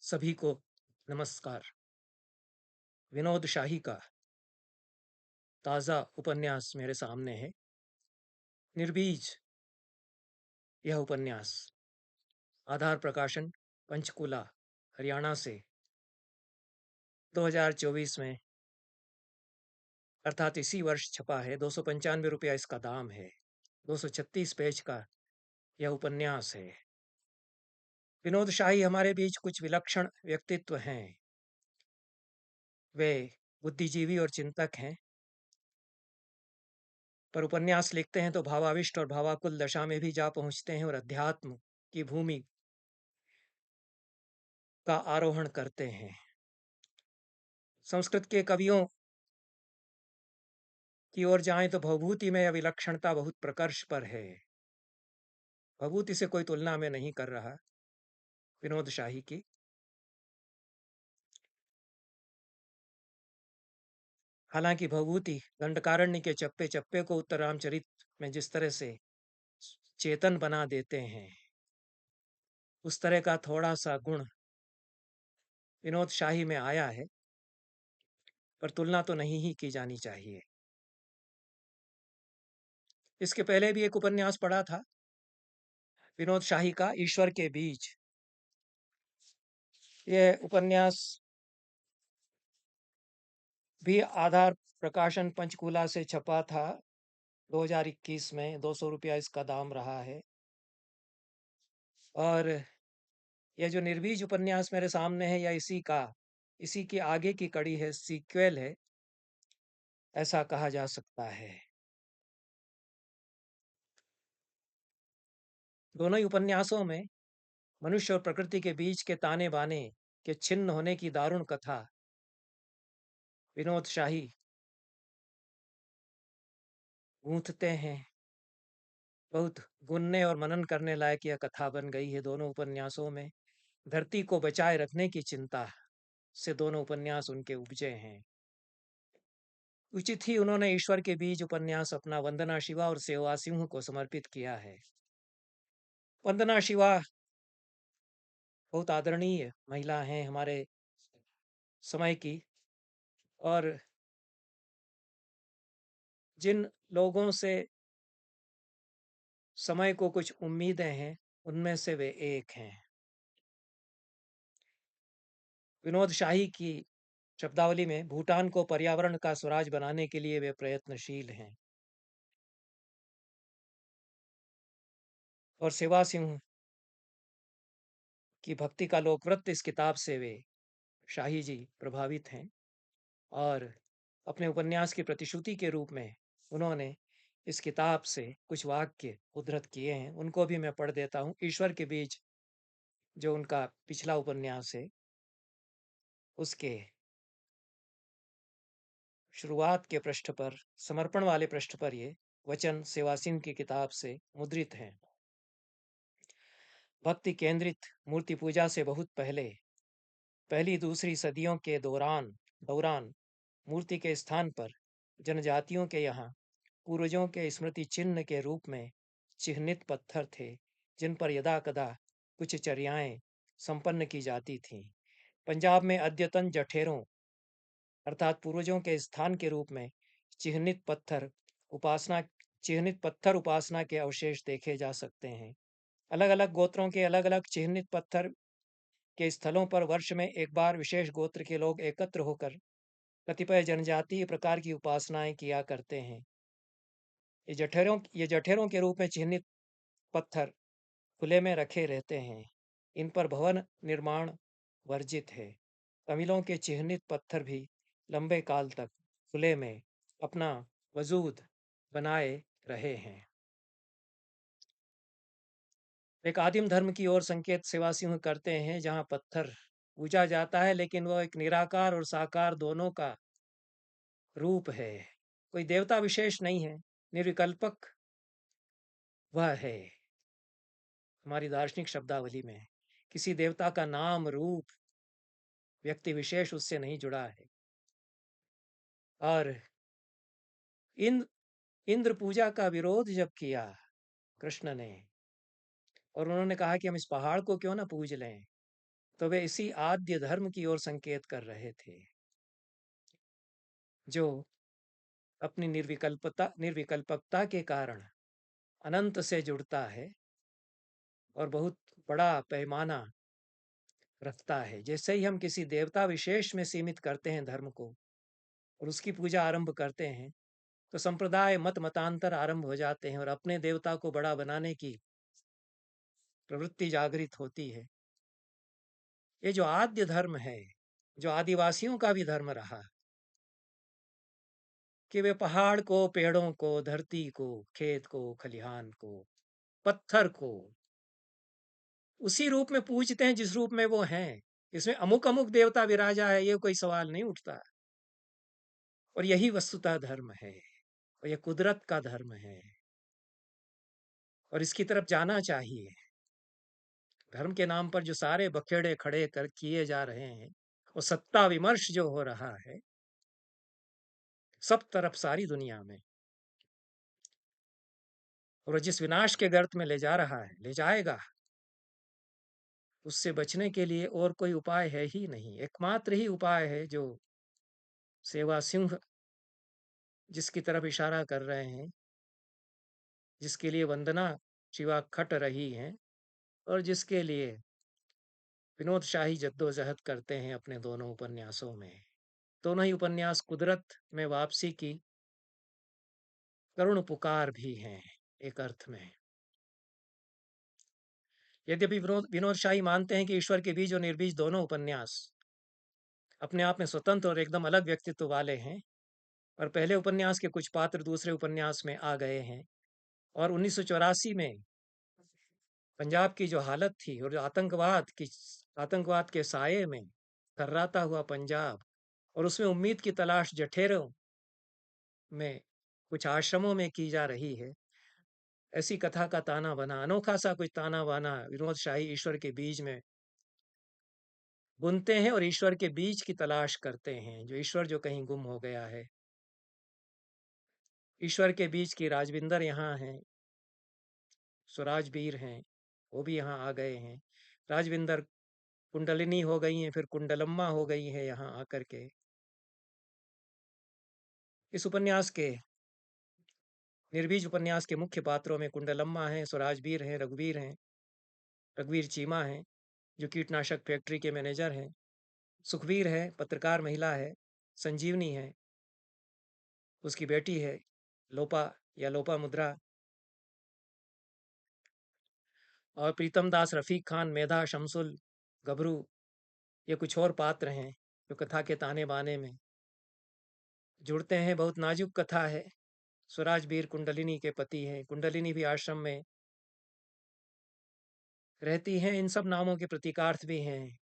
सभी को नमस्कार। विनोद शाही का ताज़ा उपन्यास मेरे सामने है। निर्बीज यह उपन्यास आधार प्रकाशन पंचकुला हरियाणा से 2024 में अर्थात इसी वर्ष छपा है। 295 रुपया इसका दाम है। 236 पेज का यह उपन्यास है। विनोद शाही हमारे बीच कुछ विलक्षण व्यक्तित्व हैं। वे बुद्धिजीवी और चिंतक हैं, पर उपन्यास लिखते हैं तो भावाविष्ट और भावाकुल दशा में भी जा पहुंचते हैं और अध्यात्म की भूमि का आरोहण करते हैं। संस्कृत के कवियों की ओर जाएं तो भवभूति में यह विलक्षणता बहुत प्रकर्ष पर है। भवभूति से कोई तुलना में नहीं कर रहा विनोद शाही की। हालांकि भवभूति दंडकारण्य के चप्पे चप्पे को उत्तर रामचरित में जिस तरह से चेतन बना देते हैं, उस तरह का थोड़ा सा गुण विनोद शाही में आया है, पर तुलना तो नहीं ही की जानी चाहिए। इसके पहले भी एक उपन्यास पढ़ा था विनोद शाही का, ईश्वर के बीज। यह उपन्यास भी आधार प्रकाशन पंचकूला से छपा था 2021 में। 200 रुपया इसका दाम रहा है। और यह जो निर्बीज उपन्यास मेरे सामने है, यह इसी की आगे की कड़ी है, सीक्वल है, ऐसा कहा जा सकता है। दोनों ही उपन्यासों में मनुष्य और प्रकृति के बीच के ताने बाने के छिन्न होने की दारुण कथा विनोद शाही गूंथते हैं। बहुत गुनने और मनन करने लायक यह कथा बन गई है। दोनों उपन्यासों में धरती को बचाए रखने की चिंता से दोनों उपन्यास उनके उपजे हैं। उचित ही उन्होंने ईश्वर के बीज उपन्यास अपना वंदना शिवा और सेवा सिंह को समर्पित किया है। वंदना शिवा बहुत आदरणीय महिला हैं हमारे समय की, और जिन लोगों से समय को कुछ उम्मीदें हैं, उनमें से वे एक हैं। विनोद शाही की शब्दावली में भूटान को पर्यावरण का स्वराज बनाने के लिए वे प्रयत्नशील हैं। और सेवा सिंह की भक्ति का लोकवृत्त इस किताब से वे शाही जी प्रभावित हैं। और अपने उपन्यास की प्रतिश्रुति के रूप में उन्होंने इस किताब से कुछ वाक्य उद्धृत किए हैं। उनको भी मैं पढ़ देता हूँ। ईश्वर के बीज जो उनका पिछला उपन्यास है, उसके शुरुआत के पृष्ठ पर, समर्पण वाले पृष्ठ पर, ये वचन सेवा सिंह की किताब से मुद्रित हैं। भक्ति केंद्रित मूर्ति पूजा से बहुत पहले, पहली दूसरी सदियों के दौरान मूर्ति के स्थान पर जनजातियों के यहाँ पूर्वजों के स्मृति चिन्ह के रूप में चिह्नित पत्थर थे, जिन पर यदा कदा कुछ चर्याएं संपन्न की जाती थीं। पंजाब में अद्यतन जठेरों अर्थात पूर्वजों के स्थान के रूप में चिह्नित पत्थर उपासना के अवशेष देखे जा सकते हैं। अलग अलग गोत्रों के अलग अलग चिह्नित पत्थर के स्थलों पर वर्ष में एक बार विशेष गोत्र के लोग एकत्र होकर कतिपय जनजातीय प्रकार की उपासनाएं किया करते हैं। ये जठेरों के रूप में चिह्नित पत्थर खुले में रखे रहते हैं। इन पर भवन निर्माण वर्जित है। तमिलों के चिह्नित पत्थर भी लंबे काल तक खुले में अपना वजूद बनाए रहे हैं। एक आदिम धर्म की ओर संकेत सेवा सिंह करते हैं, जहां पत्थर पूजा जाता है, लेकिन वह एक निराकार और साकार दोनों का रूप है। कोई देवता विशेष नहीं है, निर्विकल्पक वह है। हमारी दार्शनिक शब्दावली में किसी देवता का नाम, रूप, व्यक्ति विशेष उससे नहीं जुड़ा है। और इंद्र पूजा का विरोध जब किया कृष्ण ने, और उन्होंने कहा कि हम इस पहाड़ को क्यों ना पूज लें, तो वे इसी आद्य धर्म की ओर संकेत कर रहे थे, जो अपनी निर्विकल्पकता के कारण अनंत से जुड़ता है और बहुत बड़ा पैमाना रखता है। जैसे ही हम किसी देवता विशेष में सीमित करते हैं धर्म को और उसकी पूजा आरंभ करते हैं, तो संप्रदाय मत मतांतर आरंभ हो जाते हैं और अपने देवता को बड़ा बनाने की प्रवृत्ति जागृत होती है। ये जो आद्य धर्म है, जो आदिवासियों का भी धर्म रहा, कि वे पहाड़ को, पेड़ों को, धरती को, खेत को, खलिहान को, पत्थर को उसी रूप में पूजते हैं जिस रूप में वो हैं। इसमें अमुक अमुक देवता विराजा है, ये कोई सवाल नहीं उठता। और यही वस्तुतः धर्म है, और यह कुदरत का धर्म है, और इसकी तरफ जाना चाहिए। धर्म के नाम पर जो सारे बखेड़े खड़े कर किए जा रहे हैं, वो सत्ता विमर्श जो हो रहा है सब तरफ, सारी दुनिया में, और जिस विनाश के गर्त में ले जा रहा है, ले जाएगा, उससे बचने के लिए और कोई उपाय है ही नहीं। एकमात्र ही उपाय है जो सेवा सिंह जिसकी तरफ इशारा कर रहे हैं, जिसके लिए वंदना शिवा खट रही हैं, और जिसके लिए विनोद शाही जद्दोजहद करते हैं अपने दोनों उपन्यासों में। दोनों ही उपन्यास कुदरत में वापसी की करुण पुकार भी हैं एक अर्थ में। यद्यपि विनोद विनोद शाही मानते हैं कि ईश्वर के बीज और निर्बीज दोनों उपन्यास अपने आप में स्वतंत्र और एकदम अलग व्यक्तित्व वाले हैं, और पहले उपन्यास के कुछ पात्र दूसरे उपन्यास में आ गए हैं, और 1984 में पंजाब की जो हालत थी और जो आतंकवाद के साये में थर्राता हुआ पंजाब, और उसमें उम्मीद की तलाश जठेरों में कुछ आश्रमों में की जा रही है, ऐसी कथा का ताना बना, अनोखा सा कुछ ताना बाना विनोद शाही ईश्वर के बीज में बुनते हैं और ईश्वर के बीज की तलाश करते हैं, जो ईश्वर जो कहीं गुम हो गया है। ईश्वर के बीज की राजविंदर यहाँ हैं, स्वराजबीर हैं, वो भी यहाँ आ गए हैं। राजविंदर कुंडलिनी हो गई हैं, फिर कुंडलम्मा हो गई हैं यहाँ आकर के। इस उपन्यास के निर्बीज उपन्यास के मुख्य पात्रों में कुंडलम्मा हैं, स्वराजबीर हैं, रघुवीर चीमा हैं जो कीटनाशक फैक्ट्री के मैनेजर हैं, सुखबीर है, पत्रकार महिला है, संजीवनी है, उसकी बेटी है लोपा या लोपा मुद्रा, और प्रीतम दास, रफीक खान, मेधा, शमसुल, गबरू, ये कुछ और पात्र हैं जो कथा के ताने बाने में जुड़ते हैं। बहुत नाजुक कथा है। स्वराजबीर कुंडलिनी के पति हैं, कुंडलिनी भी आश्रम में रहती हैं। इन सब नामों के प्रतीकार्थ भी हैं।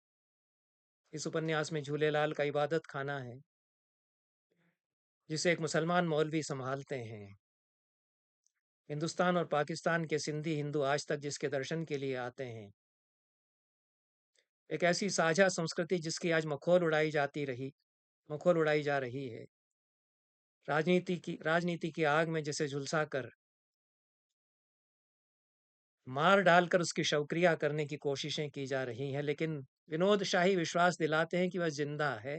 इस उपन्यास में झूलेलाल का इबादत खाना है, जिसे एक मुसलमान मौलवी संभालते हैं। हिंदुस्तान और पाकिस्तान के सिंधी हिंदू आज तक जिसके दर्शन के लिए आते हैं, एक ऐसी साझा संस्कृति जिसकी आज मखौल उड़ाई जा रही है। राजनीति की आग में जिसे झुलसा कर, मार डालकर उसकी शवक्रिया करने की कोशिशें की जा रही हैं, लेकिन विनोद शाही विश्वास दिलाते हैं कि वह जिंदा है,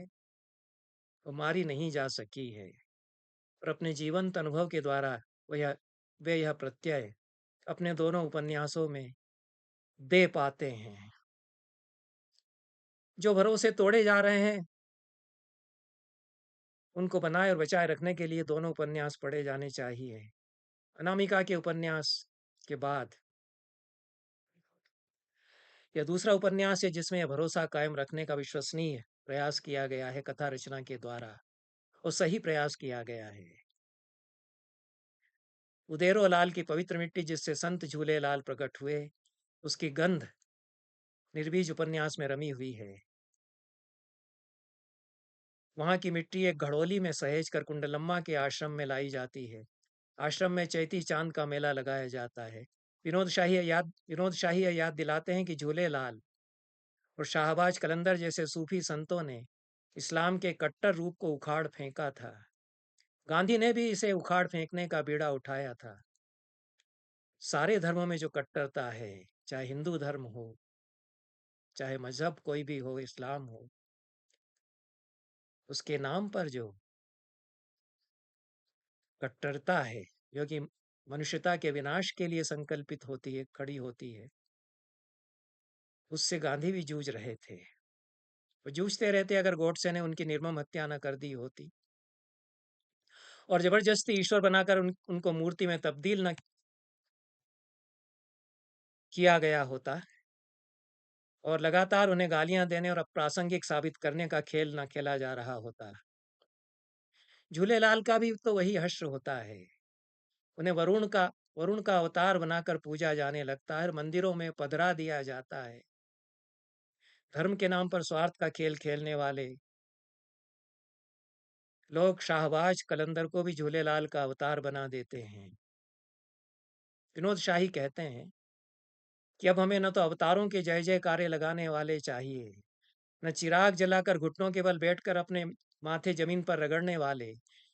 वो मारी नहीं जा सकी है, और अपने जीवंत अनुभव के द्वारा वे यह प्रत्यय अपने दोनों उपन्यासों में दे पाते हैं। जो भरोसे तोड़े जा रहे हैं, उनको बनाए और बचाए रखने के लिए दोनों उपन्यास पढ़े जाने चाहिए। अनामिका के उपन्यास के बाद यह दूसरा उपन्यास है जिसमें यह भरोसा कायम रखने का विश्वसनीय प्रयास किया गया है कथा रचना के द्वारा, और सही प्रयास किया गया है। उदेरो लाल की पवित्र मिट्टी जिससे संत झूले लाल प्रकट हुए, उसकी गंध निर्बीज उपन्यास में रमी हुई है। वहां की मिट्टी एक घड़ोली में सहेज कर कुंडलम्मा के आश्रम में लाई जाती है। आश्रम में चैती चांद का मेला लगाया जाता है। विनोद शाही यह याद दिलाते हैं कि झूले लाल और शाहबाज कलंदर जैसे सूफी संतों ने इस्लाम के कट्टर रूप को उखाड़ फेंका था। गांधी ने भी इसे उखाड़ फेंकने का बीड़ा उठाया था। सारे धर्मों में जो कट्टरता है, चाहे हिंदू धर्म हो, चाहे मज़हब कोई भी हो, इस्लाम हो, उसके नाम पर जो कट्टरता है, जो कि मनुष्यता के विनाश के लिए संकल्पित होती है, खड़ी होती है, उससे गांधी भी जूझ रहे थे। वो जूझते रहते अगर गोडसे ने उनकी निर्मम हत्या न कर दी होती और जबरदस्ती ईश्वर बनाकर उनको मूर्ति में तब्दील न किया गया होता और लगातार उन्हें गालियां देने और अप्रासंगिक साबित करने का खेल न खेला जा रहा होता। झूलेलाल का भी तो वही हश्र होता है। उन्हें वरुण का अवतार बनाकर पूजा जाने लगता है, मंदिरों में पधरा दिया जाता है। धर्म के नाम पर स्वार्थ का खेल खेलने वाले लोग शाहबाज कलंदर को भी झूलेलाल का अवतार बना देते हैं। विनोद शाही कहते हैं कि अब हमें न तो अवतारों के जय जयकारे लगाने वाले चाहिए, न चिराग जलाकर घुटनों के बल बैठकर अपने माथे जमीन पर रगड़ने वाले।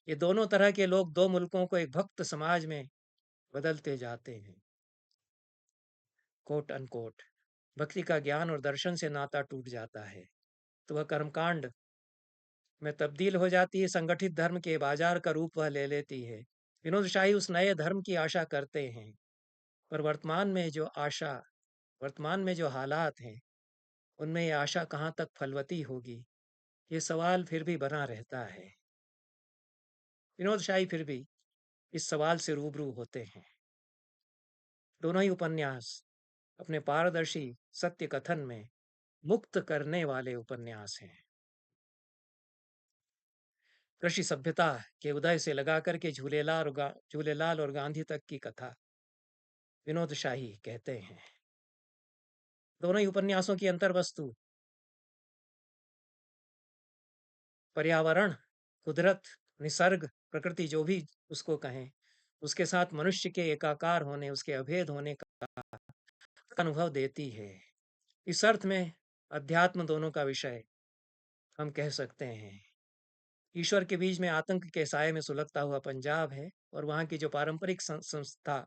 ये दोनों तरह के लोग दो मुल्कों को एक भक्त समाज में बदलते जाते हैं। Quote unquote. भक्ति का ज्ञान और दर्शन से नाता टूट जाता है तो वह कर्मकांड में तब्दील हो जाती है, संगठित धर्म के बाजार का रूप वह ले लेती है। विनोद शाही उस नए धर्म की आशा करते हैं, पर वर्तमान में जो हालात हैं उनमें ये आशा कहाँ तक फलवती होगी, ये सवाल फिर भी बना रहता है। विनोद शाही फिर भी इस सवाल से रूबरू होते हैं। दोनों ही उपन्यास अपने पारदर्शी सत्य कथन में मुक्त करने वाले उपन्यास हैं। कृषि सभ्यता के उदय से लगा करके झूलेलाल और गांधी तक की कथा विनोद शाही कहते हैं। दोनों ही उपन्यासों की अंतर्वस्तु पर्यावरण, कुदरत, निसर्ग, प्रकृति जो भी उसको कहें, उसके साथ मनुष्य के एकाकार होने, उसके अभेद होने का अनुभव देती है। इस अर्थ में अध्यात्म दोनों का विषय हम कह सकते हैं। ईश्वर के बीच में आतंक के साये में सुलगता हुआ पंजाब है और वहाँ की जो पारंपरिक संस्था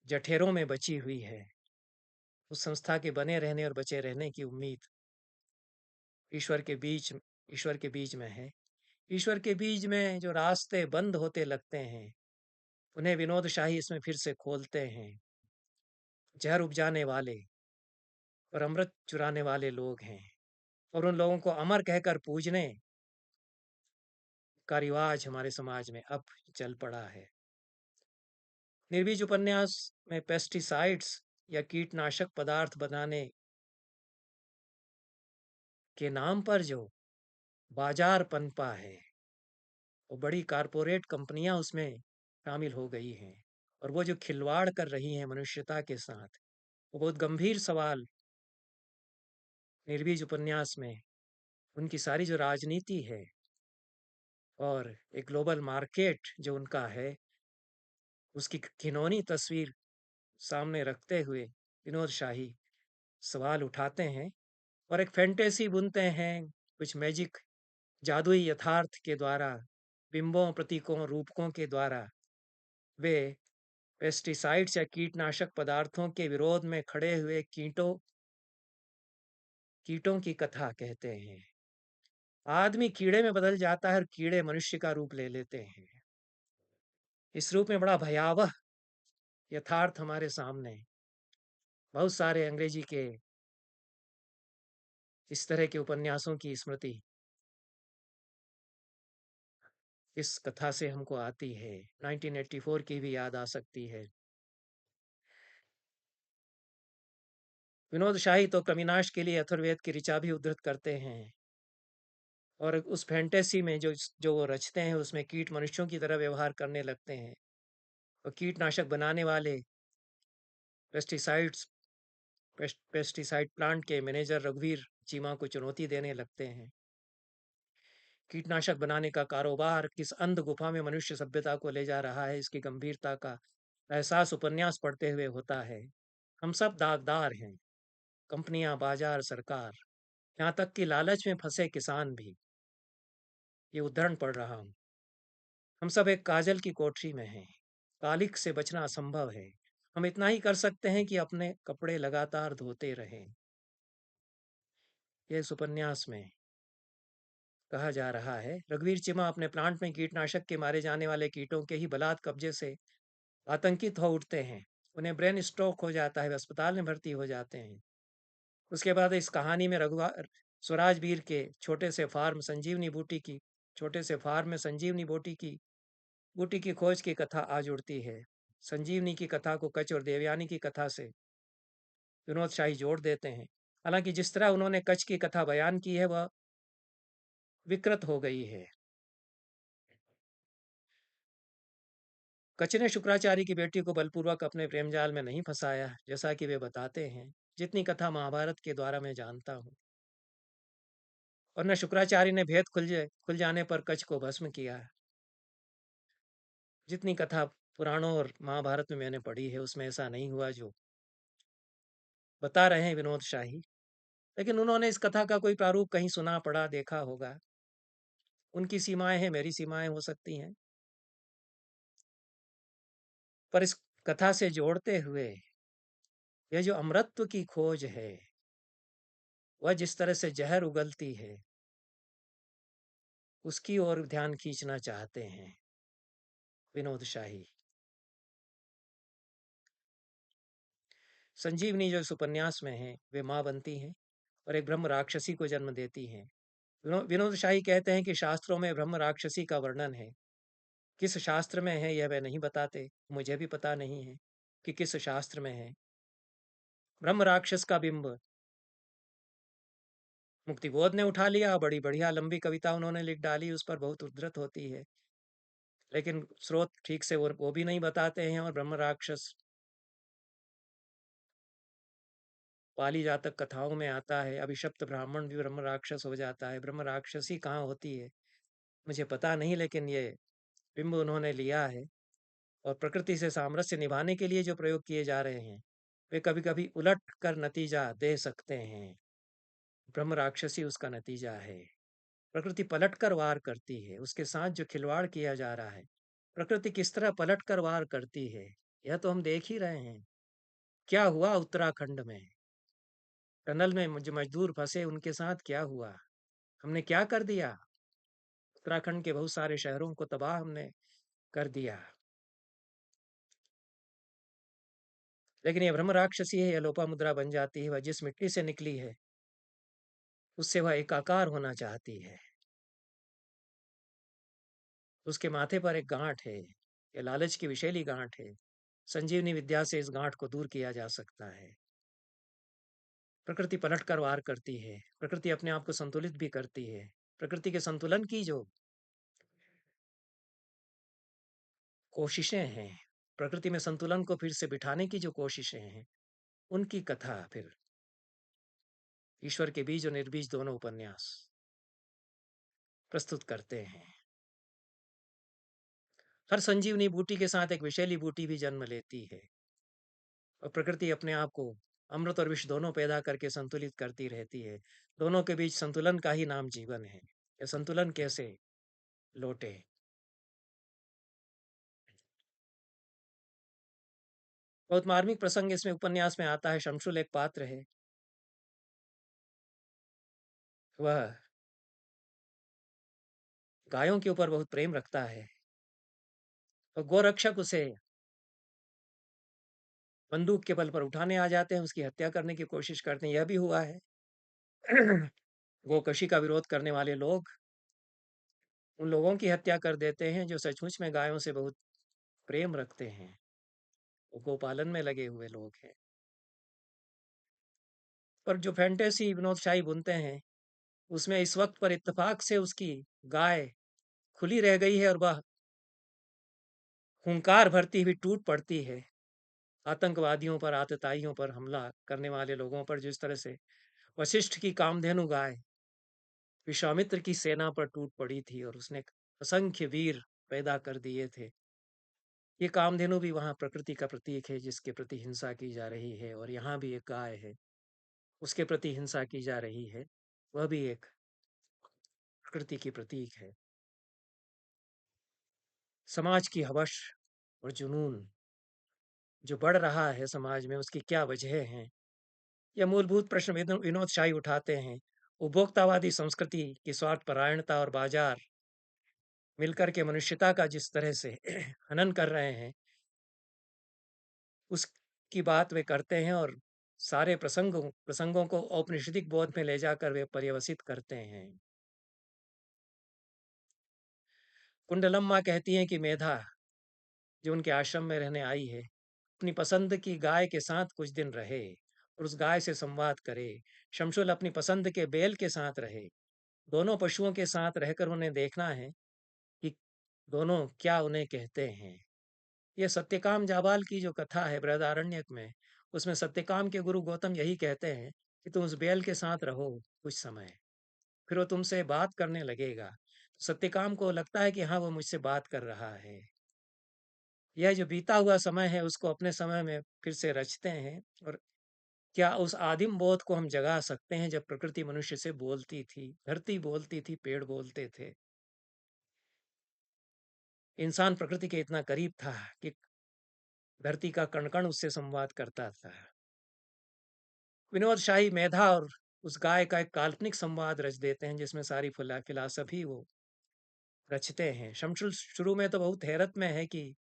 जठेरों में बची हुई है, उस संस्था के बने रहने और बचे रहने की उम्मीद ईश्वर के बीच ईश्वर के बीज में है। ईश्वर के बीज में जो रास्ते बंद होते लगते हैं, उन्हें विनोद शाही इसमें फिर से खोलते हैं। जहर उपजाने वाले और अमृत चुराने वाले लोग हैं और उन लोगों को अमर कहकर पूजने का रिवाज हमारे समाज में अब चल पड़ा है। निर्बीज उपन्यास में पेस्टिसाइड्स या कीटनाशक पदार्थ बनाने के नाम पर जो बाजार पनपा है, वो बड़ी कारपोरेट कंपनियां उसमें शामिल हो गई हैं और वो जो खिलवाड़ कर रही हैं मनुष्यता के साथ, वो बहुत गंभीर सवाल निर्बीज उपन्यास में उनकी सारी जो राजनीति है और एक ग्लोबल मार्केट जो उनका है, उसकी घिनौनी तस्वीर सामने रखते हुए विनोद शाही सवाल उठाते हैं और एक फैंटेसी बुनते हैं, कुछ मैजिक जादुई यथार्थ के द्वारा, बिंबों, प्रतीकों, रूपकों के द्वारा वे पेस्टिसाइड्स या कीटनाशक पदार्थों के विरोध में खड़े हुए कीटों की कथा कहते हैं। आदमी कीड़े में बदल जाता है और कीड़े मनुष्य का रूप ले लेते हैं। इस रूप में बड़ा भयावह यथार्थ हमारे सामने बहुत सारे अंग्रेजी के इस तरह के उपन्यासों की स्मृति इस कथा से हमको आती है। 1984 की भी याद आ सकती है। विनोद शाही तो कविनाश के लिए अथर्ववेद की ऋचा भी उद्धृत करते हैं और उस फैंटेसी में जो वो रचते हैं उसमें कीट मनुष्यों की तरह व्यवहार करने लगते हैं और कीटनाशक बनाने वाले पेस्टिसाइड्स पेस्टिसाइड प्लांट के मैनेजर रघुवीर चीमा को चुनौती देने लगते हैं। कीटनाशक बनाने का कारोबार किस अंध गुफा में मनुष्य सभ्यता को ले जा रहा है, इसकी गंभीरता का एहसास उपन्यास पढ़ते हुए होता है। हम सब दागदार हैं, कंपनियां, बाजार, सरकार, यहाँ तक कि लालच में फंसे किसान भी। ये उद्धरण पढ़ रहा हूँ। हम सब एक काजल की कोठरी में हैं, कालिख से बचना असंभव है। हम इतना ही कर सकते हैं कि अपने कपड़े लगातार धोते रहें। ये इस उपन्यास में कहा जा रहा है। रघुवीर चिमा अपने प्लांट में कीटनाशक के मारे जाने वाले कीटों के ही बलात् कब्जे से आतंकित हो उठते हैं। उन्हें ब्रेन स्ट्रोक हो जाता है, वे अस्पताल में भर्ती हो जाते हैं। उसके बाद इस कहानी में रघुवा स्वराज वीर के छोटे से फार्म में संजीवनी बूटी की खोज की कथा आ जुड़ती है। संजीवनी की कथा को कच और देवयानी की कथा से विनोद शाही जोड़ देते हैं। हालांकि जिस तरह उन्होंने कच की कथा बयान की है वह विकृत हो गई है। कच ने शुक्राचार्य की बेटी को बलपूर्वक अपने प्रेम जाल में नहीं फंसाया, जैसा कि वे बताते हैं। जितनी कथा महाभारत के द्वारा मैं जानता हूँ, और न शुक्राचार्य ने भेद खुल जाने पर कच को भस्म किया। जितनी कथा पुराणों और महाभारत में मैंने पढ़ी है उसमें ऐसा नहीं हुआ जो बता रहे हैं विनोद शाही। लेकिन उन्होंने इस कथा का कोई प्रारूप कहीं सुना पढ़ा देखा होगा। उनकी सीमाएं हैं, मेरी सीमाएं हो सकती हैं, पर इस कथा से जोड़ते हुए यह जो अमरत्व की खोज है, वह जिस तरह से जहर उगलती है, उसकी ओर ध्यान खींचना चाहते हैं विनोद शाही। संजीवनी जो इस उपन्यास में है, वे माँ बनती हैं और एक ब्रह्म राक्षसी को जन्म देती हैं। विनोद शाही कहते हैं कि शास्त्रों में ब्रह्म राक्षसी का वर्णन है। किस शास्त्र में है यह वे नहीं बताते, मुझे भी पता नहीं है कि किस शास्त्र में है। ब्रह्म राक्षस का बिंब मुक्तिबोध ने उठा लिया, बड़ी बढ़िया लंबी कविता उन्होंने लिख डाली, उस पर बहुत उद्धृत होती है, लेकिन स्रोत ठीक से वो भी नहीं बताते हैं। और ब्रह्म राक्षस पाली जातक कथाओं में आता है। अभिशप्त ब्राह्मण भी ब्रह्म राक्षस हो जाता है। ब्रह्म राक्षसी कहाँ होती है मुझे पता नहीं, लेकिन ये बिंब उन्होंने लिया है। और प्रकृति से सामरस्य निभाने के लिए जो प्रयोग किए जा रहे हैं, वे कभी कभी उलट कर नतीजा दे सकते हैं। ब्रह्म राक्षसी उसका नतीजा है। प्रकृति पलट कर वार करती है, उसके साथ जो खिलवाड़ किया जा रहा है, प्रकृति किस तरह पलट कर वार करती है, यह तो हम देख ही रहे हैं। क्या हुआ उत्तराखंड में, टनल में जो मजदूर फंसे उनके साथ क्या हुआ, हमने क्या कर दिया। उत्तराखंड के बहुत सारे शहरों को तबाह हमने कर दिया। लेकिन ये ब्रह्म राक्षसी है, यह लोपा मुद्रा बन जाती है। वह जिस मिट्टी से निकली है उससे वह एकाकार होना चाहती है। उसके माथे पर एक गांठ है, यह लालच की विषैली गांठ है। संजीवनी विद्या से इस गांठ को दूर किया जा सकता है। प्रकृति पलट कर वार करती है, प्रकृति अपने आप को संतुलित भी करती है। प्रकृति के संतुलन की जो कोशिशें हैं, प्रकृति में संतुलन को फिर से बिठाने की जो कोशिशें हैं, उनकी कथा फिर ईश्वर के बीज और निर्बीज दोनों उपन्यास प्रस्तुत करते हैं। हर संजीवनी बूटी के साथ एक विषैली बूटी भी जन्म लेती है, और प्रकृति अपने आप को अमृत और विष दोनों पैदा करके संतुलित करती रहती है। दोनों के बीच संतुलन का ही नाम जीवन है। यह संतुलन कैसे लौटे। बहुत मार्मिक प्रसंग इसमें उपन्यास में आता है। शमशुल एक पात्र है, वह गायों के ऊपर बहुत प्रेम रखता है, और गोरक्षक उसे बंदूक के बल पर उठाने आ जाते हैं, उसकी हत्या करने की कोशिश करते हैं। यह भी हुआ है। गोकशी का विरोध करने वाले लोग उन लोगों की हत्या कर देते हैं जो सचमुच में गायों से बहुत प्रेम रखते हैं, वो गोपालन में लगे हुए लोग हैं। पर जो फैंटेसी विनोद शाही बुनते हैं, उसमें इस वक्त पर इत्तेफाक से उसकी गाय खुली रह गई है और वह हुंकार भरती हुई टूट पड़ती है आतंकवादियों पर, आतताइयों पर, हमला करने वाले लोगों पर। जिस तरह से वशिष्ठ की कामधेनु गाय विश्वामित्र की सेना पर टूट पड़ी थी और उसने असंख्य वीर पैदा कर दिए थे, ये कामधेनु भी वहां प्रकृति का प्रतीक है जिसके प्रति हिंसा की जा रही है। और यहाँ भी एक गाय है, उसके प्रति हिंसा की जा रही है, वह भी एक प्रकृति की प्रतीक है। समाज की हवश और जुनून जो बढ़ रहा है समाज में, उसकी क्या वजह है, यह मूलभूत प्रश्न विनोद शाही उठाते हैं। उपभोक्तावादी संस्कृति की स्वार्थपरायणता और बाजार मिलकर के मनुष्यता का जिस तरह से हनन कर रहे हैं, उसकी बात वे करते हैं और सारे प्रसंगों को औपनिषदिक बोध में ले जाकर वे पर्यवसित करते हैं। कुंडलम्मा कहती हैं कि मेधा जो उनके आश्रम में रहने आई है, अपनी पसंद की गाय के साथ कुछ दिन रहे और उस गाय से संवाद करे। शमशुल अपनी पसंद के बैल के साथ रहे। दोनों पशुओं के साथ रहकर उन्हें देखना है कि दोनों क्या उन्हें कहते हैं। यह सत्यकाम जाबाल की जो कथा है बृहदारण्यक में, उसमें सत्यकाम के गुरु गौतम यही कहते हैं कि तुम उस बैल के साथ रहो कुछ समय, फिर वो तुमसे बात करने लगेगा। तो सत्यकाम को लगता है कि हाँ, वो मुझसे बात कर रहा है। यह जो बीता हुआ समय है उसको अपने समय में फिर से रचते हैं। और क्या उस आदिम बोध को हम जगा सकते हैं जब प्रकृति मनुष्य से बोलती थी, धरती बोलती थी, पेड़ बोलते थे, इंसान प्रकृति के इतना करीब था कि धरती का कण कण उससे संवाद करता था। विनोद शाही मेधा और उस गाय का एक काल्पनिक संवाद रच देते हैं जिसमें सारी फिलासफी वो रचते हैं। शमशुल शुरू में तो बहुत हैरत में है कि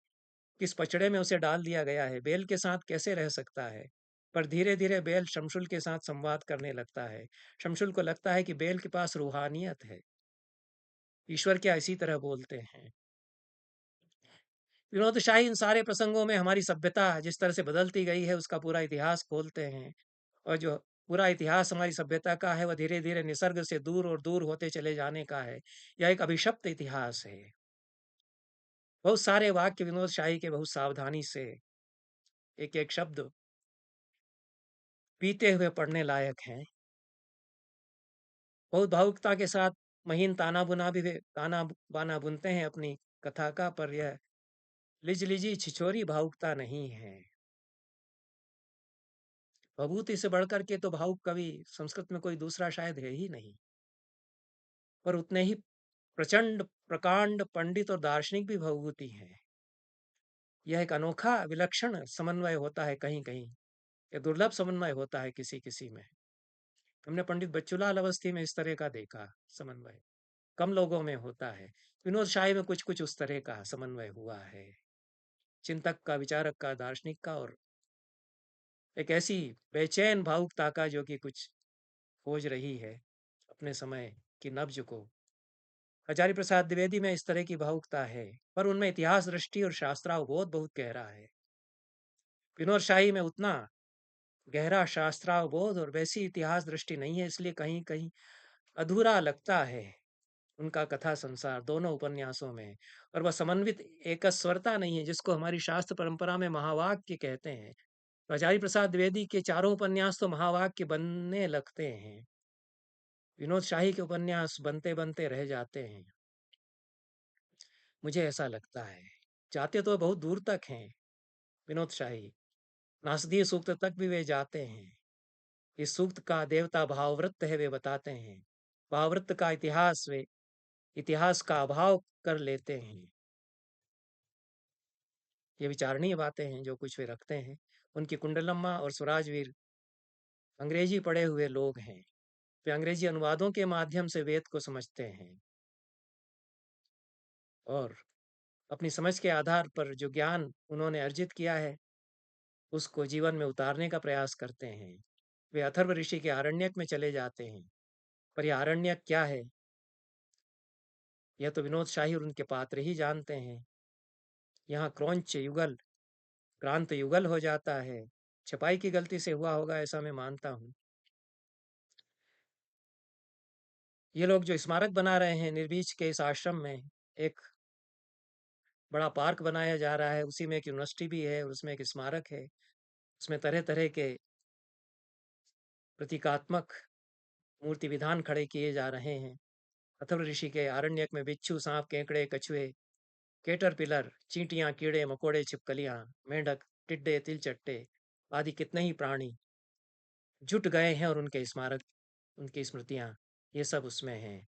किस पचड़े में उसे डाल दिया गया है, बैल के साथ कैसे रह सकता है। पर धीरे धीरे बैल शमशुल के साथ संवाद करने लगता है। शमशुल को लगता है कि बैल के पास रूहानियत है, ईश्वर क्या इसी तरह बोलते हैं। विनोद शाही इन सारे प्रसंगों में हमारी सभ्यता जिस तरह से बदलती गई है उसका पूरा इतिहास खोलते हैं। और जो पूरा इतिहास हमारी सभ्यता का है वह धीरे धीरे निसर्ग से दूर और दूर होते चले जाने का है। यह एक अभिशप्त इतिहास है। बहुत सारे वाक्य विनोद शाही के बहुत सावधानी से एक एक शब्द पीते हुए पढ़ने लायक हैं। बहुत भावुकता के साथ महीन ताना बाना बुनते हैं अपनी कथा का, पर यह लिजलिजी छिछोरी भावुकता नहीं है। भभूति से बढ़कर के तो भावुक कवि संस्कृत में कोई दूसरा शायद है ही नहीं, पर उतने ही प्रचंड प्रकांड पंडित और दार्शनिक भी भभूति हैं। यह एक अनोखा विलक्षण समन्वय होता है, कहीं कहीं यह दुर्लभ समन्वय होता है किसी किसी में। हमने पंडित बच्चूलाल अवस्थी में इस तरह का देखा समन्वय, कम लोगों में होता है। विनोद शाही में कुछ कुछ उस तरह का समन्वय हुआ है, चिंतक का, विचारक का, दार्शनिक का, और एक ऐसी बेचैन भावुकता का जो कि कुछ खोज रही है अपने समय की नब्ज को। हजारी प्रसाद द्विवेदी में इस तरह की भावुकता है, पर उनमें इतिहास दृष्टि और शास्त्रावबोध बहुत गहरा है। विनोद शाही में उतना गहरा शास्त्रावबोध और वैसी इतिहास दृष्टि नहीं है, इसलिए कहीं कहीं अधूरा लगता है उनका कथा संसार दोनों उपन्यासों में। और वह समन्वित एकस्वरता नहीं है जिसको हमारी शास्त्र परंपरा में महावाक्य कहते हैं। आचार्य प्रसाद द्विवेदी के चारों उपन्यास तो महावाक्य बनने लगते हैं, विनोद शाही के उपन्यास बनते बनते रह जाते हैं। मुझे ऐसा लगता है जाते तो बहुत दूर तक हैं विनोद शाही, नासदीय सूक्त तक भी वे जाते हैं। इस सूक्त का देवता भाववृत्त है वे बताते हैं, भाववृत्त का इतिहास वे इतिहास का अभाव कर लेते हैं। ये विचारणीय बातें हैं जो कुछ वे रखते हैं। उनकी कुंडलम्मा और स्वराजवीर अंग्रेजी पढ़े हुए लोग हैं, वे अंग्रेजी अनुवादों के माध्यम से वेद को समझते हैं और अपनी समझ के आधार पर जो ज्ञान उन्होंने अर्जित किया है उसको जीवन में उतारने का प्रयास करते हैं। वे अथर्व ऋषि के आरण्यक में चले जाते हैं, पर यह आरण्यक क्या है यह तो विनोद शाही और उनके पात्र ही जानते हैं। यहाँ क्रौंच युगल क्रांत युगल हो जाता है, छपाई की गलती से हुआ होगा ऐसा मैं मानता हूँ। ये लोग जो स्मारक बना रहे हैं निर्बीज के इस आश्रम में, एक बड़ा पार्क बनाया जा रहा है, उसी में एक यूनिवर्सिटी भी है और उसमें एक स्मारक है। उसमें तरह तरह के प्रतीकात्मक मूर्ति विधान खड़े किए जा रहे हैं। अथर्व ऋषि के आरण्यक में बिच्छू, सांप, केकड़े, कछुए, कैटरपिलर, चींटियां, कीड़े मकोड़े, छिपकलियां, मेंढक, टिड्डे, तिलचट्टे आदि कितने ही प्राणी जुट गए हैं और उनके स्मारक, उनकी स्मृतियां, ये सब उसमें हैं।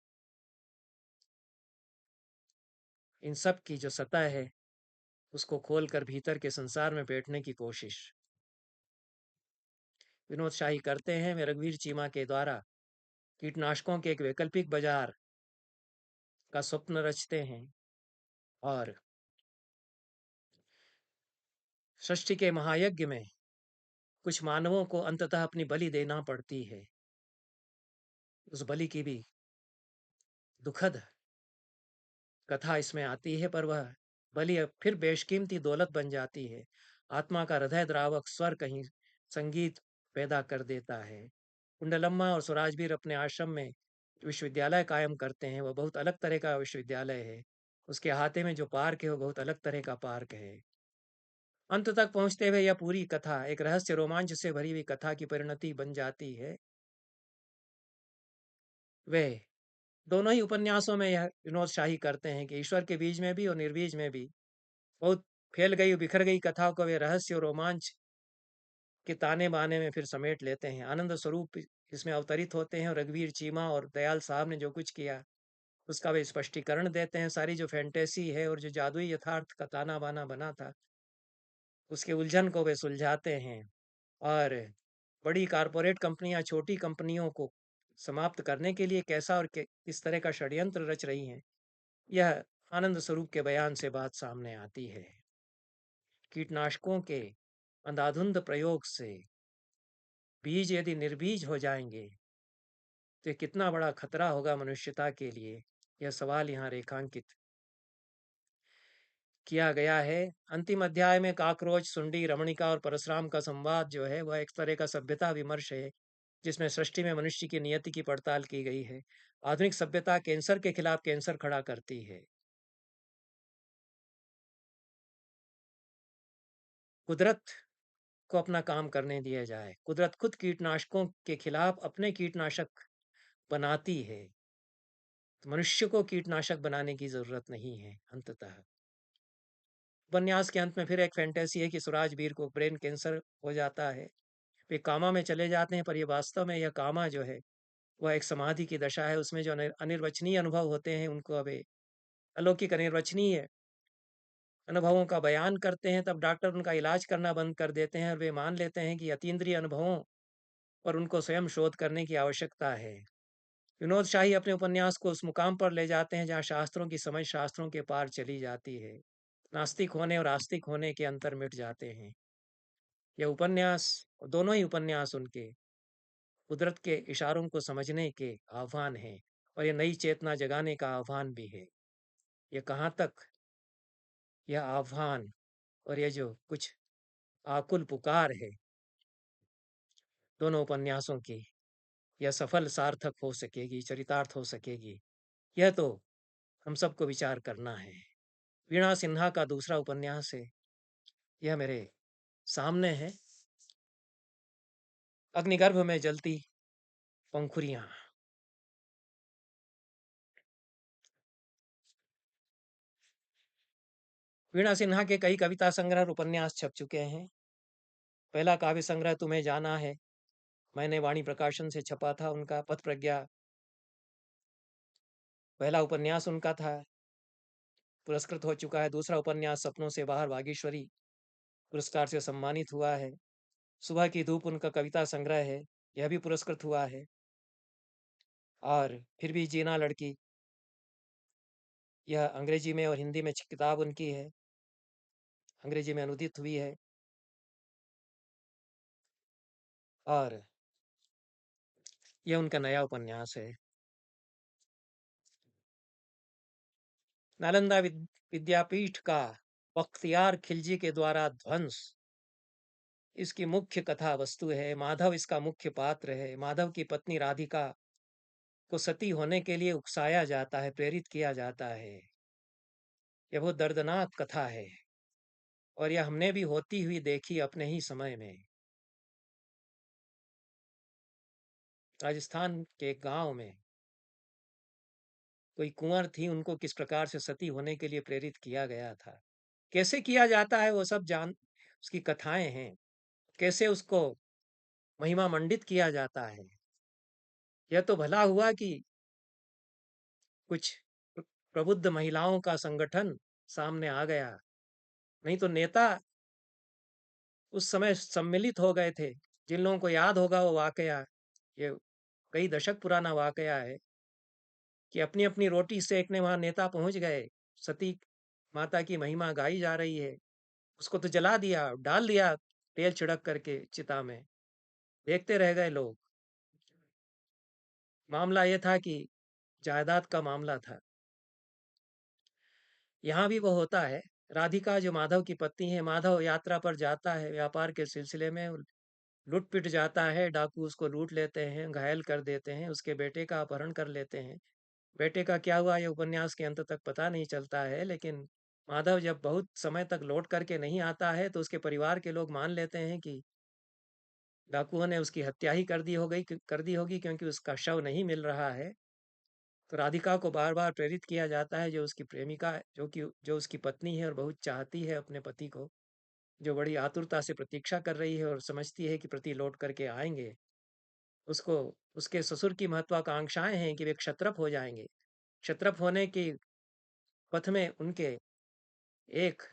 इन सब की जो सतह है उसको खोलकर भीतर के संसार में बैठने की कोशिश विनोद शाही करते हैं। वे रघुवीर चीमा के द्वारा कीटनाशकों के एक वैकल्पिक बाजार का स्वप्न रचते हैं और सृष्टि के महायज्ञ में कुछ मानवों को अंततः अपनी बलि देना पड़ती है। उस बलि की भी दुखद कथा इसमें आती है, पर वह बलि अब फिर बेशकीमती दौलत बन जाती है। आत्मा का हृदय द्रावक स्वर कहीं संगीत पैदा कर देता है। कुंडलम्मा और स्वराजवीर अपने आश्रम में विश्वविद्यालय कायम करते हैं। वह बहुत अलग तरह का विश्वविद्यालय है। उसके अहाते में जो पार्क है वो बहुत अलग तरह का पार्क है। अंत तक पहुंचते हुए यह पूरी कथा एक रहस्य रोमांच से भरी हुई कथा की परिणति बन जाती है। वे दोनों ही उपन्यासों में यह विनोद शाही करते हैं कि ईश्वर के बीज में भी और निर्बीज में भी बहुत फैल गई बिखर गई कथाओं को वे रहस्य और रोमांच के ताने बाने में फिर समेट लेते हैं। आनंद स्वरूप इसमें अवतरित होते हैं और रघुवीर चीमा और दयाल साहब ने जो कुछ किया उसका वे स्पष्टीकरण देते हैं। सारी जो फैंटेसी है और जो जादुई यथार्थ का ताना बाना बना था उसके उलझन को वे सुलझाते हैं। और बड़ी कारपोरेट कंपनियां छोटी कंपनियों को समाप्त करने के लिए कैसा और किस तरह का षड्यंत्र रच रही हैं, यह आनंद स्वरूप के बयान से बात सामने आती है। कीटनाशकों के अंधाधुंध प्रयोग से बीज यदि निर्बीज हो जाएंगे तो ये कितना बड़ा खतरा होगा मनुष्यता के लिए, यह सवाल यहाँ रेखांकित किया गया है। अंतिम अध्याय में काकरोच, सुंडी, रमणिका और परशुराम का संवाद जो है वह एक तरह का सभ्यता विमर्श है, जिसमें सृष्टि में मनुष्य की नियति की पड़ताल की गई है। आधुनिक सभ्यता कैंसर के खिलाफ कैंसर खड़ा करती है। कुदरत को अपना काम करने दिया जाए। कुदरत खुद कीटनाशकों के खिलाफ अपने कीटनाशक बनाती है, तो मनुष्य को कीटनाशक बनाने की जरूरत नहीं है। अंततः उपन्यास के अंत में फिर एक फैंटेसी है कि सुराजवीर को ब्रेन कैंसर हो जाता है। वे कामा में चले जाते हैं, पर यह वास्तव में यह कामा जो है वह एक समाधि की दशा है। उसमें जो अनिर्वचनीय अनुभव होते हैं उनको वे अलौकिक अनिर्वचनीय अनुभवों का बयान करते हैं। तब डॉक्टर उनका इलाज करना बंद कर देते हैं और वे मान लेते हैं कि अतीन्द्रिय अनुभवों पर उनको स्वयं शोध करने की आवश्यकता है। विनोद शाही अपने उपन्यास को उस मुकाम पर ले जाते हैं जहाँ शास्त्रों की समझ शास्त्रों के पार चली जाती है। नास्तिक होने और आस्तिक होने के अंतर मिट जाते हैं। यह उपन्यास, दोनों ही उपन्यास उनके कुदरत के इशारों को समझने के आह्वान है और यह नई चेतना जगाने का आह्वान भी है। यह कहाँ तक यह आह्वान और यह जो कुछ आकुल पुकार है दोनों उपन्यासों की, यह सफल सार्थक हो सकेगी, चरितार्थ हो सकेगी, यह तो हम सबको विचार करना है। वीणा सिन्हा का दूसरा उपन्यास है, यह मेरे सामने है। अग्निगर्भ में जलती पंखुरियां। वीणा सिन्हा के कई कविता संग्रह और उपन्यास छप चुके हैं। पहला काव्य संग्रह तुम्हें जाना है, मैंने वाणी प्रकाशन से छपा था। उनका पथ प्रज्ञा पहला उपन्यास उनका था, पुरस्कृत हो चुका है। दूसरा उपन्यास सपनों से बाहर वागीश्वरी पुरस्कार से सम्मानित हुआ है। सुबह की धूप उनका कविता संग्रह है, यह भी पुरस्कृत हुआ है। और फिर भी जीना लड़की, यह अंग्रेजी में और हिंदी में किताब उनकी है, अंग्रेजी में अनुदित हुई है। और यह उनका नया उपन्यास है। नालंदा विद्यापीठ का बख्तियार खिलजी के द्वारा ध्वंस इसकी मुख्य कथा वस्तु है। माधव इसका मुख्य पात्र है। माधव की पत्नी राधिका को सती होने के लिए उकसाया जाता है, प्रेरित किया जाता है। यह बहुत दर्दनाक कथा है और यह हमने भी होती हुई देखी अपने ही समय में। राजस्थान के गांव में कोई कुंवर थी, उनको किस प्रकार से सती होने के लिए प्रेरित किया गया था, कैसे किया जाता है वो सब जान, उसकी कथाएं हैं, कैसे उसको महिमा मंडित किया जाता है। यह तो भला हुआ कि कुछ प्रबुद्ध महिलाओं का संगठन सामने आ गया, नहीं तो नेता उस समय सम्मिलित हो गए थे। जिन लोगों को याद होगा वो वाकया, ये कई दशक पुराना वाकया है कि अपनी-अपनी रोटी सेकने वहाँ नेता पहुँच गए। सती माता की महिमा गाई जा रही है। उसको तो जला दिया, डाल दिया तेल छिड़क करके चिता में। देखते रह गए लोग। मामला ये था कि जायदाद का मामला था। यहाँ भी वो होता है। राधिका जो माधव की पत्नी है, माधव यात्रा पर जाता है व्यापार के सिलसिले में, लुट-पिट जाता है, डाकू उसको लूट लेते हैं, घायल कर देते हैं, उसके बेटे का अपहरण कर लेते हैं। बेटे का क्या हुआ ये उपन्यास के अंत तक पता नहीं चलता है, लेकिन माधव जब बहुत समय तक लौट करके नहीं आता है, तो उसके परिवार के लोग मान लेते हैं कि डाकुओं ने उसकी हत्या ही कर दी होगी, क्योंकि उसका शव नहीं मिल रहा है। तो राधिका को बार-बार प्रेरित किया जाता है, जो उसकी प्रेमिका है, जो उसकी पत्नी है और बहुत चाहती है अपने पति को, जो बड़ी आतुरता से प्रतीक्षा कर रही है और समझती है कि पति लौट करके आएँगे। उसको उसके ससुर की महत्वाकांक्षाएँ हैं कि वे क्षत्रप हो जाएँगे। क्षत्रप होने की पथ में उनके एक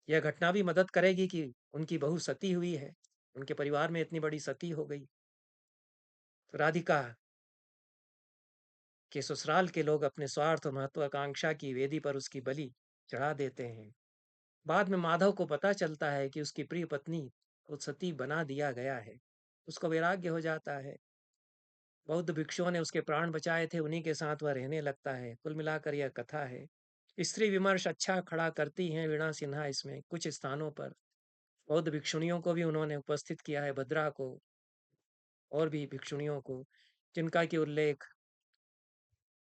यह घटना भी मदद करेगी कि उनकी बहू सती हुई है। उनके परिवार में इतनी बड़ी सती हो गई। तो राधिका के ससुराल के लोग अपने स्वार्थ और महत्वाकांक्षा की वेदी पर उसकी बलि चढ़ा देते हैं। बाद में माधव को पता चलता है कि उसकी प्रिय पत्नी को सती बना दिया गया है। उसको वैराग्य हो जाता है। बौद्ध भिक्षुओं ने उसके प्राण बचाए थे, उन्हीं के साथ वह रहने लगता है। कुल मिलाकर यह कथा है। स्त्री विमर्श अच्छा खड़ा करती हैं वीणा सिन्हा इसमें कुछ स्थानों पर। बौद्ध भिक्षुणियों को भी उन्होंने उपस्थित किया है, भद्रा को और भी भिक्षुणियों को, जिनका कि उल्लेख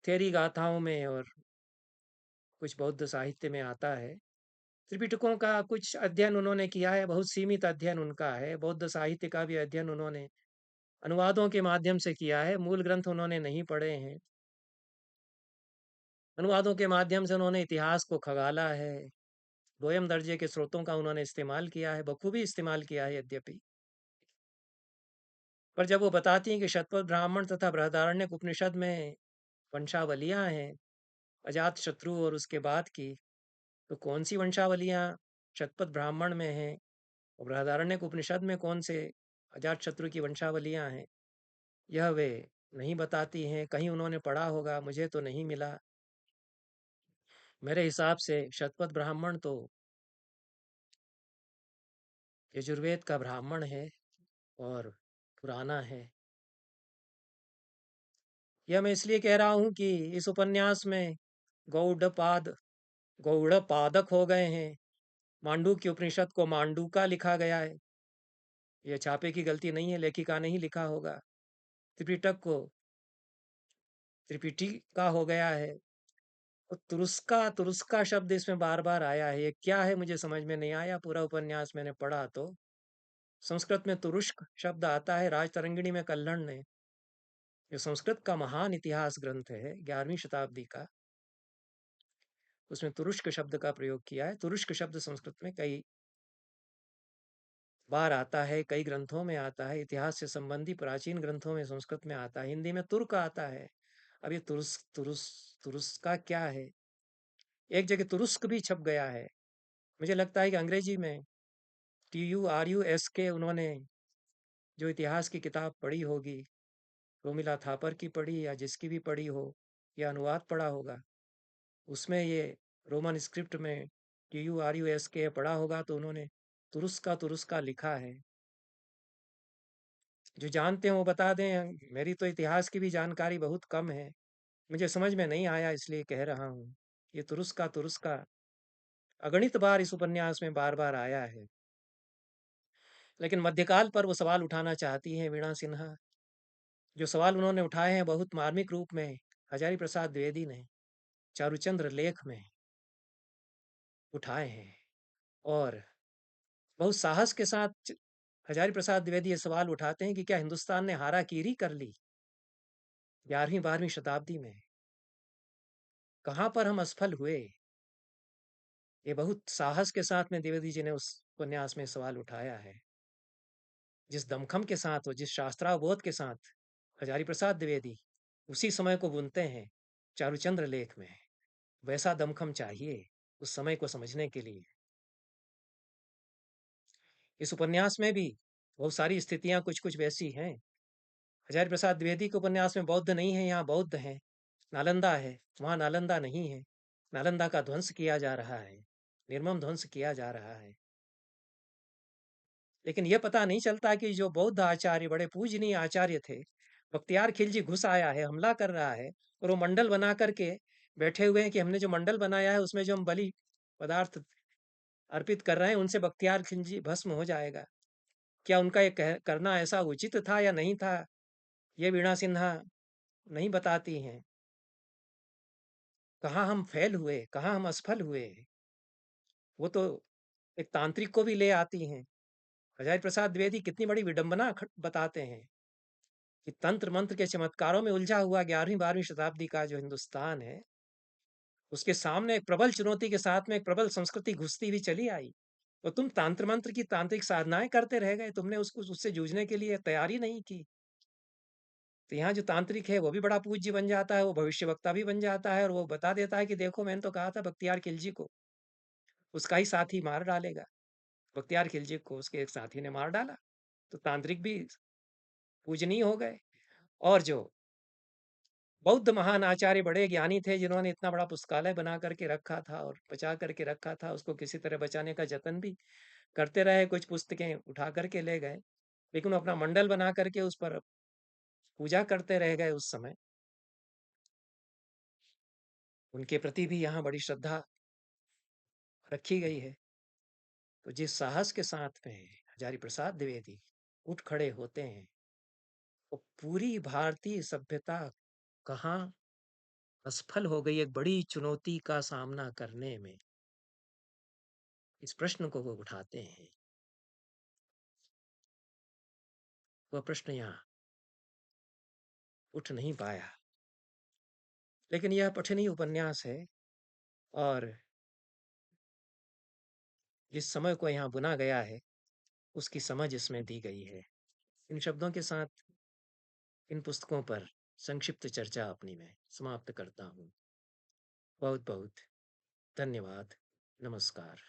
थेरी गाथाओं में और कुछ बौद्ध साहित्य में आता है। त्रिपिटकों का कुछ अध्ययन उन्होंने किया है, बहुत सीमित अध्ययन उनका है। बौद्ध साहित्य का भी अध्ययन उन्होंने अनुवादों के माध्यम से किया है, मूल ग्रंथ उन्होंने नहीं पढ़े हैं। अनुवादों के माध्यम से उन्होंने इतिहास को खंगाला है, दोयम दर्जे के स्रोतों का उन्होंने इस्तेमाल किया है, बखूबी इस्तेमाल किया है यद्यपि। पर जब वो बताती हैं कि शतपथ ब्राह्मण तथा बृहदारण्यक उपनिषद में वंशावलियाँ हैं, अजातशत्रु और उसके बाद की, तो कौन-सी वंशावलियाँ शतपथ ब्राह्मण में हैं और बृहदारण्यक उपनिषद में कौन से अजातशत्रु की वंशावलियाँ हैं, यह वे नहीं बताती हैं। कहीं उन्होंने पढ़ा होगा, मुझे तो नहीं मिला। मेरे हिसाब से शतपथ ब्राह्मण तो यजुर्वेद का ब्राह्मण है और पुराना है। यह मैं इसलिए कह रहा हूँ कि इस उपन्यास में गौड़पाद गौड़पादक हो गए हैं। मांडू के उपनिषद को मांडूका लिखा गया है। यह छापे की गलती नहीं है, लेखिका ने ही लिखा होगा। त्रिपिटक को त्रिपिटिका हो गया है। और तुरुस्का तुरुस्का शब्द इसमें बार-बार आया है। ये क्या है मुझे समझ में नहीं आया। पूरा उपन्यास मैंने पढ़ा तो संस्कृत में तुरुष्क शब्द आता है। राजतरंगिणी में कल्हण ने, जो संस्कृत का महान इतिहास ग्रंथ है 11वीं शताब्दी का, उसमें तुरुष्क शब्द का प्रयोग किया है। तुरुष्क शब्द संस्कृत में कई बार आता है, कई ग्रंथों में आता है। इतिहास से संबंधी प्राचीन ग्रंथों में संस्कृत में आता है। हिंदी में तुर्क आता है। अब ये तुरुस्का क्या है? एक जगह तुरुस्क भी छप गया है। मुझे लगता है कि अंग्रेजी में TURUSK उन्होंने जो इतिहास की किताब पढ़ी होगी, रोमिला थापर की पढ़ी या जिसकी भी पढ़ी हो, या अनुवाद पढ़ा होगा, उसमें ये रोमन स्क्रिप्ट में TURUSK पढ़ा होगा, तो उन्होंने तुरुस्का लिखा है। जो जानते हैं वो बता दें। मेरी तो इतिहास की भी जानकारी बहुत कम है। मुझे समझ में नहीं आया, इसलिए कह रहा हूँ। ये तुरुस्का अगणित बार इस उपन्यास में बार-बार आया है। लेकिन मध्यकाल पर वो सवाल उठाना चाहती हैं वीणा सिन्हा। जो सवाल उन्होंने उठाए हैं बहुत मार्मिक रूप में हजारी प्रसाद द्विवेदी ने चारुचंद्र लेख में उठाए हैं, और बहुत साहस के साथ हजारी प्रसाद द्विवेदी ये सवाल उठाते हैं कि क्या हिंदुस्तान ने हाराकीरी कर ली 11वीं 12वीं शताब्दी में? कहाँ पर हम असफल हुए? ये बहुत साहस के साथ में द्विवेदी जी ने उस उपन्यास में सवाल उठाया है। जिस दमखम के साथ और जिस शास्त्रावबोध के साथ हजारी प्रसाद द्विवेदी उसी समय को बुनते हैं चारुचंद्र लेख में, वैसा दमखम चाहिए उस समय को समझने के लिए। इस उपन्यास में भी बहुत सारी स्थितियां कुछ कुछ वैसी हैं। हजारी प्रसाद द्विवेदी के उपन्यास में बौद्ध नहीं है, यहाँ बौद्ध हैं। नालंदा है, वहाँ नालंदा नहीं है। नालंदा का ध्वंस किया जा रहा है, निर्मम ध्वंस किया जा रहा है। लेकिन ये पता नहीं चलता कि जो बौद्ध आचार्य, बड़े पूजनीय आचार्य थे, बख्तियार खिलजी घुस आया है, हमला कर रहा है, और वो मंडल बना करके बैठे हुए हैं कि हमने जो मंडल बनाया है उसमें जो हम बलि पदार्थ अर्पित कर रहे हैं उनसे बख्तियार खिलजी भस्म हो जाएगा। क्या उनका ये करना ऐसा उचित था या नहीं था, ये वीणा सिन्हा नहीं बताती हैं। कहाँ हम फेल हुए, कहाँ हम असफल हुए, वो तो एक तांत्रिक को भी ले आती हैं। हजारी प्रसाद द्विवेदी कितनी बड़ी विडंबना बताते हैं कि तंत्र मंत्र के चमत्कारों में उलझा हुआ 11वीं 12वीं शताब्दी का जो हिंदुस्तान है, उसके सामने एक प्रबल चुनौती के साथ में एक प्रबल संस्कृति घुसती हुई चली आई। तो तुम तंत्र मंत्र की तांत्रिक साधनाएं करते रह गए, तुमने उसको उससे जूझने के लिए तैयारी नहीं की। तो यहाँ जो तांत्रिक है वो भी बड़ा पूज्य बन जाता है, वो भविष्यवक्ता भी बन जाता है, और वो बता देता है कि देखो मैंने तो कहा था बख्तियार खिलजी को उसका ही साथी मार डालेगा। बख्तियार खिलजी को उसके एक साथी ने मार डाला, तो तांत्रिक भी पूजनीय हो गए। और जो बौद्ध महान आचार्य, बड़े ज्ञानी थे, जिन्होंने इतना बड़ा पुस्तकालय बना करके रखा था और बचा करके रखा था, उसको किसी तरह बचाने का जतन भी करते रहे, कुछ पुस्तकें उठा करके ले गए, लेकिन वो अपना मंडल बना करके उस पर पूजा करते रह गए। उस समय उनके प्रति भी यहाँ बड़ी श्रद्धा रखी गई है। तो जिस साहस के साथ में हजारी प्रसाद द्विवेदी उठ खड़े होते हैं, वो पूरी भारतीय सभ्यता कहाँ असफल हो गई एक बड़ी चुनौती का सामना करने में, इस प्रश्न को वो उठाते हैं। वह प्रश्न यहाँ उठ नहीं पाया, लेकिन यह पठनीय उपन्यास है, और जिस समय को यहाँ बुना गया है उसकी समझ इसमें दी गई है। इन शब्दों के साथ इन पुस्तकों पर संक्षिप्त चर्चा अपनी मैं समाप्त करता हूँ। बहुत बहुत धन्यवाद। नमस्कार।